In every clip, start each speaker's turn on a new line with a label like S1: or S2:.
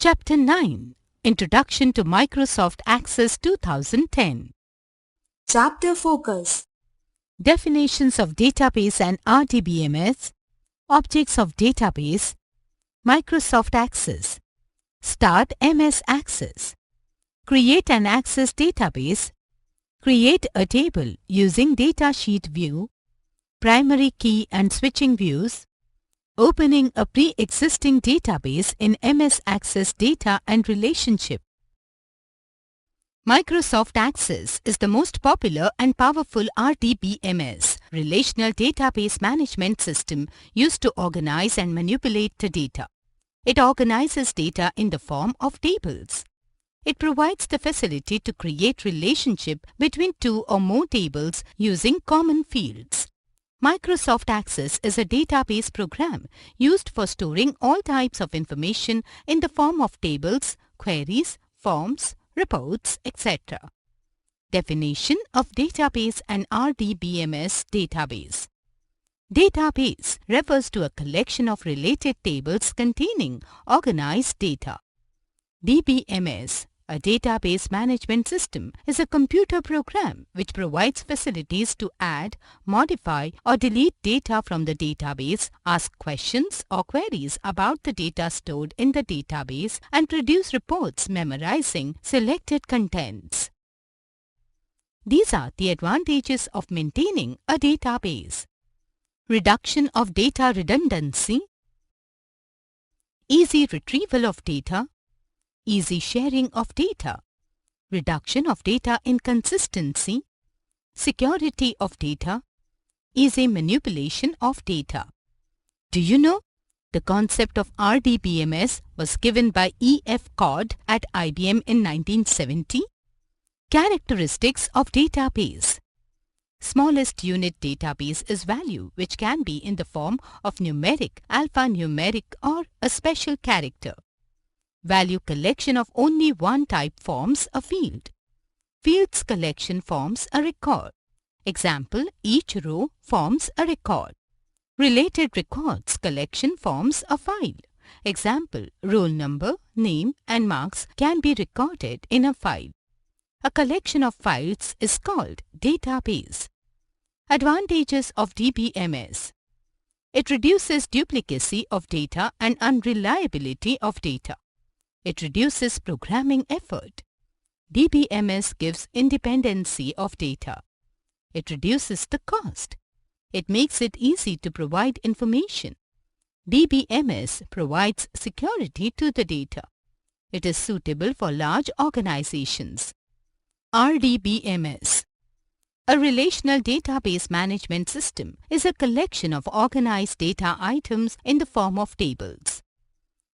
S1: Chapter 9 Introduction to Microsoft Access 2010.
S2: Chapter Focus.
S1: Definitions of database and RDBMS, Objects of database, Microsoft Access, Start MS Access, Create an Access database, Create a table using Datasheet view, Primary key and switching views, Opening a pre-existing database in MS Access Data and Relationship. Microsoft Access is the most popular and powerful RDBMS, Relational Database Management System, used to organize and manipulate the data. It organizes data in the form of tables. It provides the facility to create relationship between two or more tables using common fields. Microsoft Access is a database program used for storing all types of information in the form of tables, queries, forms, reports, etc. Definition of database and RDBMS database. Database refers to a collection of related tables containing organized data. DBMS, a database management system, is a computer program which provides facilities to add, modify or delete data from the database, ask questions or queries about the data stored in the database, and produce reports memorizing selected contents. These are the advantages of maintaining a database. Reduction of data redundancy, easy retrieval of data, easy sharing of data, reduction of data inconsistency, security of data, easy manipulation of data. Do you know? The concept of RDBMS was given by E.F. Codd at IBM in 1970. Characteristics of database. Smallest unit database is value, which can be in the form of numeric, alphanumeric or a special character. Value collection of only one type forms a field. Fields collection forms a record. Example, each row forms a record. Related records collection forms a file. Example, roll number, name and marks can be recorded in a file. A collection of files is called database. Advantages of DBMS. It reduces duplicacy of data and unreliability of data. It reduces programming effort. DBMS gives independency of data. It reduces the cost. It makes it easy to provide information. DBMS provides security to the data. It is suitable for large organizations. RDBMS. A relational database management system is a collection of organized data items in the form of tables.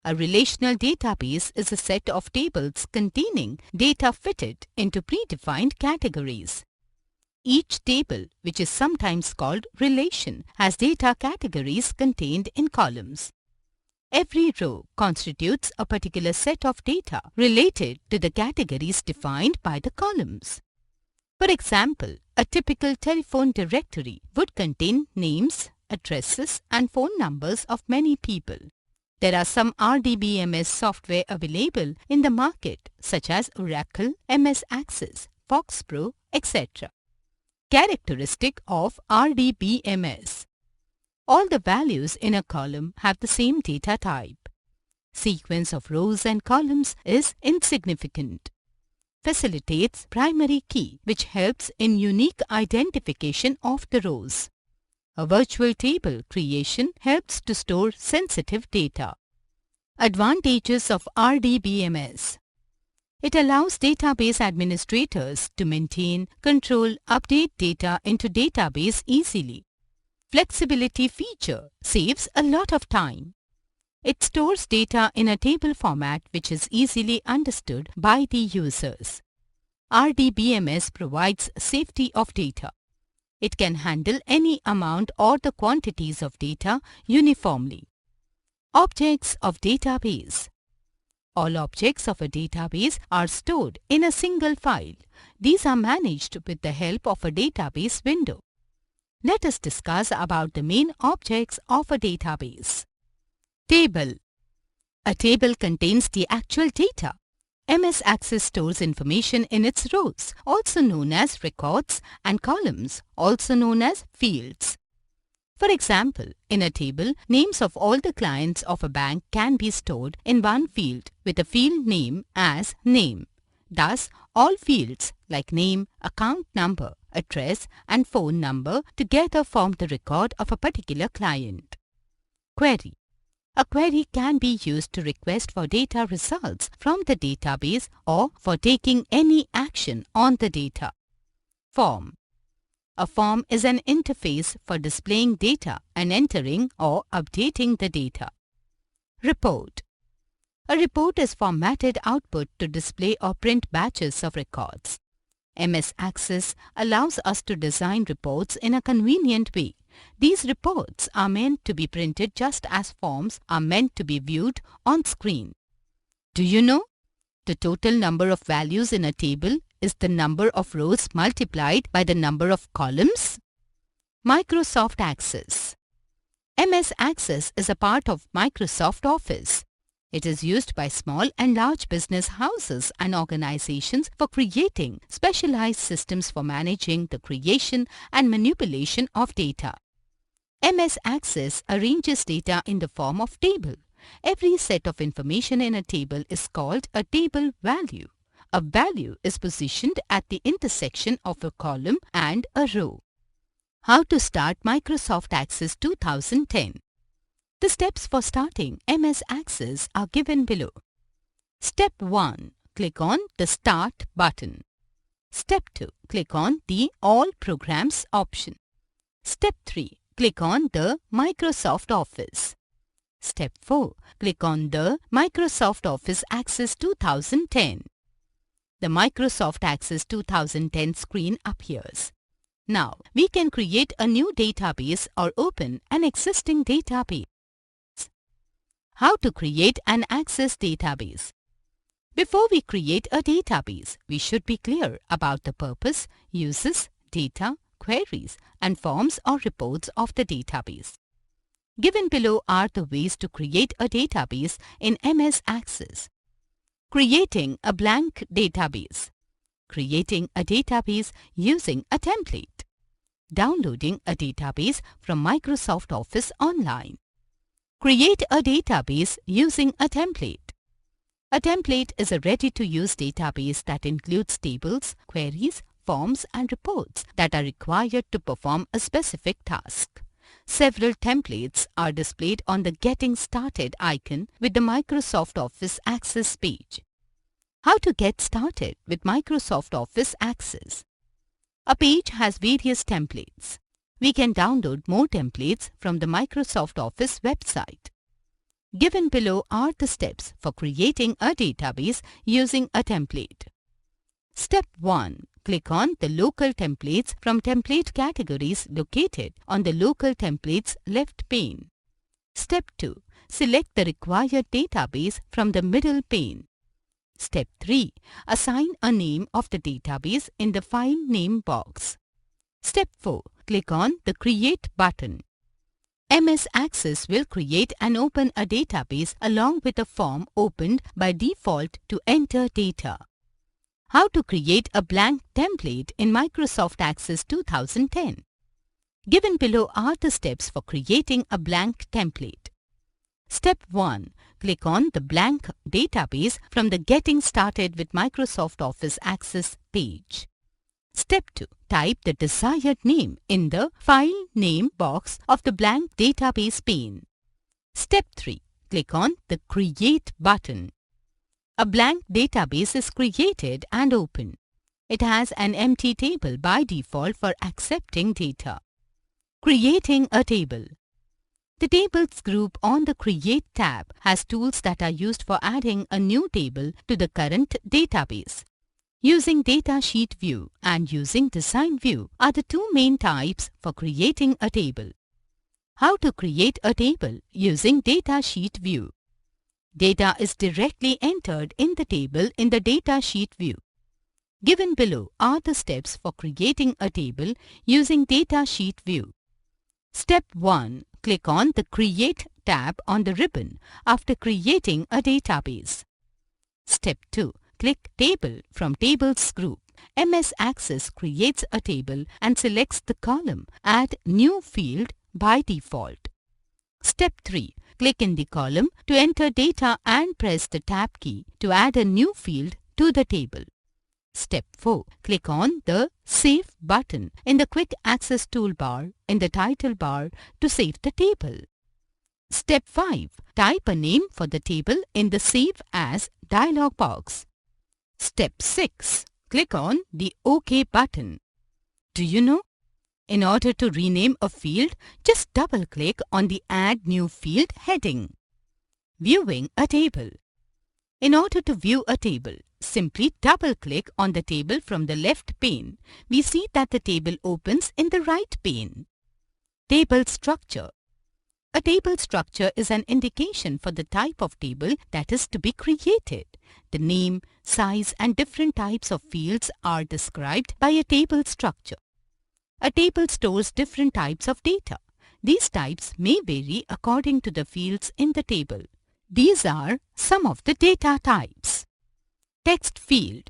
S1: A relational database is a set of tables containing data fitted into predefined categories. Each table, which is sometimes called relation, has data categories contained in columns. Every row constitutes a particular set of data related to the categories defined by the columns. For example, a typical telephone directory would contain names, addresses, and phone numbers of many people. There are some RDBMS software available in the market such as Oracle, MS Access, FoxPro, etc. Characteristic of RDBMS. All the values in a column have the same data type. Sequence of rows and columns is insignificant. Facilitates primary key, which helps in unique identification of the rows. A virtual table creation helps to store sensitive data. Advantages of RDBMS. It allows database administrators to maintain, control, update data into database easily. Flexibility feature saves a lot of time. It stores data in a table format which is easily understood by the users. RDBMS provides safety of data. It can handle any amount or the quantities of data uniformly. Objects of database. All objects of a database are stored in a single file. These are managed with the help of a database window. Let us discuss about the main objects of a database. Table. A table contains the actual data. MS Access stores information in its rows, also known as records, and columns, also known as fields. For example, in a table, names of all the clients of a bank can be stored in one field with a field name as name. Thus, all fields like name, account number, address, and phone number together form the record of a particular client. Query. A query can be used to request for data results from the database or for taking any action on the data. Form. A form is an interface for displaying data and entering or updating the data. Report. A report is formatted output to display or print batches of records. MS Access allows us to design reports in a convenient way. These reports are meant to be printed just as forms are meant to be viewed on screen. Do you know? The total number of values in a table is the number of rows multiplied by the number of columns. Microsoft Access. MS Access is a part of Microsoft Office. It is used by small and large business houses and organizations for creating specialized systems for managing the creation and manipulation of data. MS Access arranges data in the form of table. Every set of information in a table is called a table value. A value is positioned at the intersection of a column and a row. How to start Microsoft Access 2010? The steps for starting MS Access are given below. Step 1. Click on the Start button. Step 2. Click on the All Programs option. Step 3. Click on the Microsoft Office. Step 4. Click on the Microsoft Office Access 2010. The Microsoft Access 2010 screen appears. Now, we can create a new database or open an existing database. How to create an Access database? Before we create a database, we should be clear about the purpose, uses, data, queries, and forms or reports of the database. Given below are the ways to create a database in MS Access. Creating a blank database. Creating a database using a template. Downloading a database from Microsoft Office online. Create a database using a template. A template is a ready-to-use database that includes tables, queries, forms, and reports that are required to perform a specific task. Several templates are displayed on the Getting Started icon with the Microsoft Office Access page. How to get started with Microsoft Office Access? A page has various templates. We can download more templates from the Microsoft Office website. Given below are the steps for creating a database using a template. Step 1. Click on the Local Templates from Template categories located on the Local Templates left pane. Step 2. Select the required database from the middle pane. Step 3. Assign a name of the database in the File Name box. Step 4. Click on the Create button. MS Access will create and open a database along with a form opened by default to enter data. How to create a blank template in Microsoft Access 2010? Given below are the steps for creating a blank template. Step 1. Click on the blank database from the Getting Started with Microsoft Office Access page. Step 2. Type the desired name in the File Name box of the blank database pane. Step 3. Click on the Create button. A blank database is created and opened. It has an empty table by default for accepting data. Creating a table. The Tables group on the Create tab has tools that are used for adding a new table to the current database. Using Datasheet View and using Design View are the two main types for creating a table. How to create a table using Datasheet View? Data is directly entered in the table in the Datasheet View. Given below are the steps for creating a table using Datasheet View. Step 1. Click on the Create tab on the ribbon after creating a database. Step 2. Click Table from Tables group. MS Access creates a table and selects the column Add New Field by default. Step 3. Click in the column to enter data and press the Tab key to add a new field to the table. Step 4. Click on the Save button in the Quick Access toolbar in the title bar to save the table. Step 5. Type a name for the table in the Save As dialog box. Step 6. Click on the OK button. Do you know? In order to rename a field, just double-click on the Add New Field heading. Viewing a table. In order to view a table, simply double-click on the table from the left pane. We see that the table opens in the right pane. Table structure. A table structure is an indication for the type of table that is to be created. The name, size and different types of fields are described by a table structure. A table stores different types of data. These types may vary according to the fields in the table. These are some of the data types. Text field.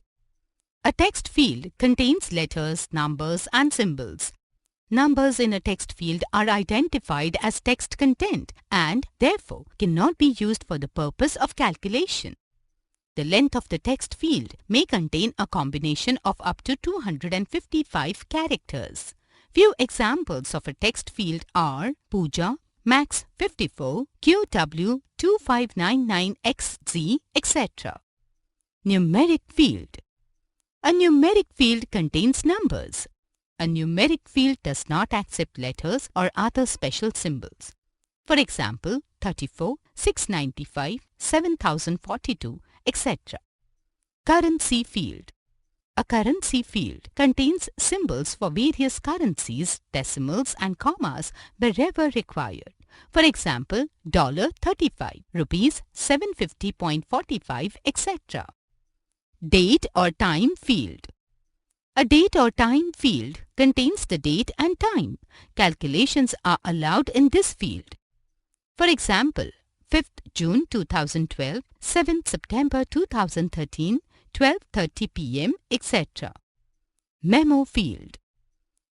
S1: A text field contains letters, numbers and symbols. Numbers in a text field are identified as text content and therefore cannot be used for the purpose of calculation. The length of the text field may contain a combination of up to 255 characters. Few examples of a text field are Pooja, Max 54, QW 2599XZ, etc. Numeric field. A numeric field contains numbers. A numeric field does not accept letters or other special symbols. For example, 34, 695, 7042, etc. Currency field. A currency field contains symbols for various currencies, decimals and commas wherever required. For example, $35, rupees 750.45, etc. Date or time field. A date or time field contains the date and time. Calculations are allowed in this field. For example, 5th June 2012, 7th September 2013, 12:30 p.m., etc. Memo field.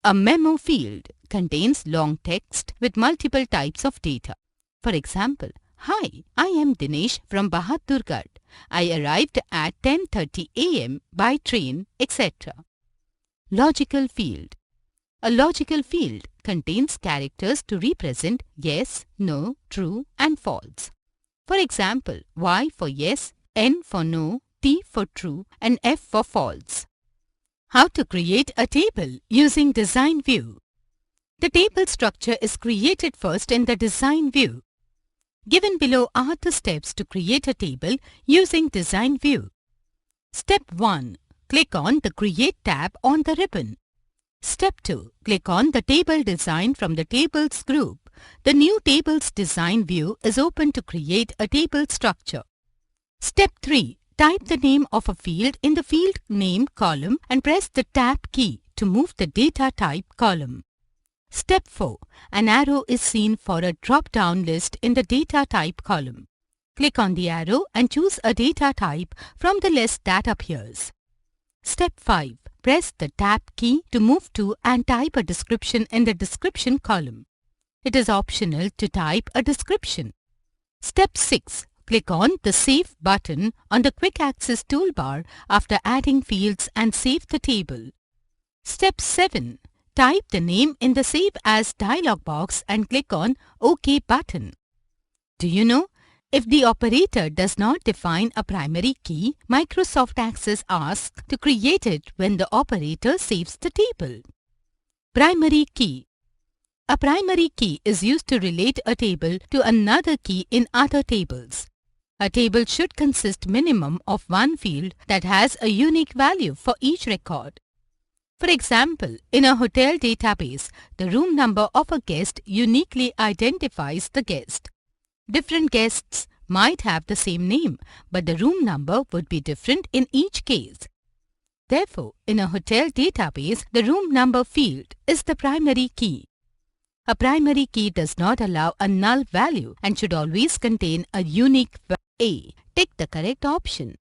S1: A memo field contains long text with multiple types of data. For example, Hi, I am Dinesh from Bahadurgarh. I arrived at 10:30 a.m. by train, etc. Logical field. A logical field contains characters to represent yes, no, true and false. For example, Y for yes, N for no, T for true and F for false. How to create a table using Design View. The table structure is created first in the Design View. Given below are the steps to create a table using Design View. Step 1. Click on the Create tab on the ribbon. Step 2. Click on the Table Design from the Tables group. The new Tables Design view is open to create a table structure. Step 3. Type the name of a field in the Field Name column and press the Tab key to move the Data Type column. Step 4. An arrow is seen for a drop-down list in the Data Type column. Click on the arrow and choose a data type from the list that appears. Step 5. Press the Tab key to move to and type a description in the Description column. It is optional to type a description. Step 6. Click on the Save button on the Quick Access toolbar after adding fields and save the table. Step 7. Type the name in the Save As dialog box and click on OK button. Do you know? If the operator does not define a primary key, Microsoft Access asks to create it when the operator saves the table. Primary key. A primary key is used to relate a table to another key in other tables. A table should consist minimum of one field that has a unique value for each record. For example, in a hotel database, the room number of a guest uniquely identifies the guest. Different guests might have the same name, but the room number would be different in each case. Therefore, in a hotel database, the room number field is the primary key. A primary key does not allow a null value and should always contain a unique value. A. Tick the correct option.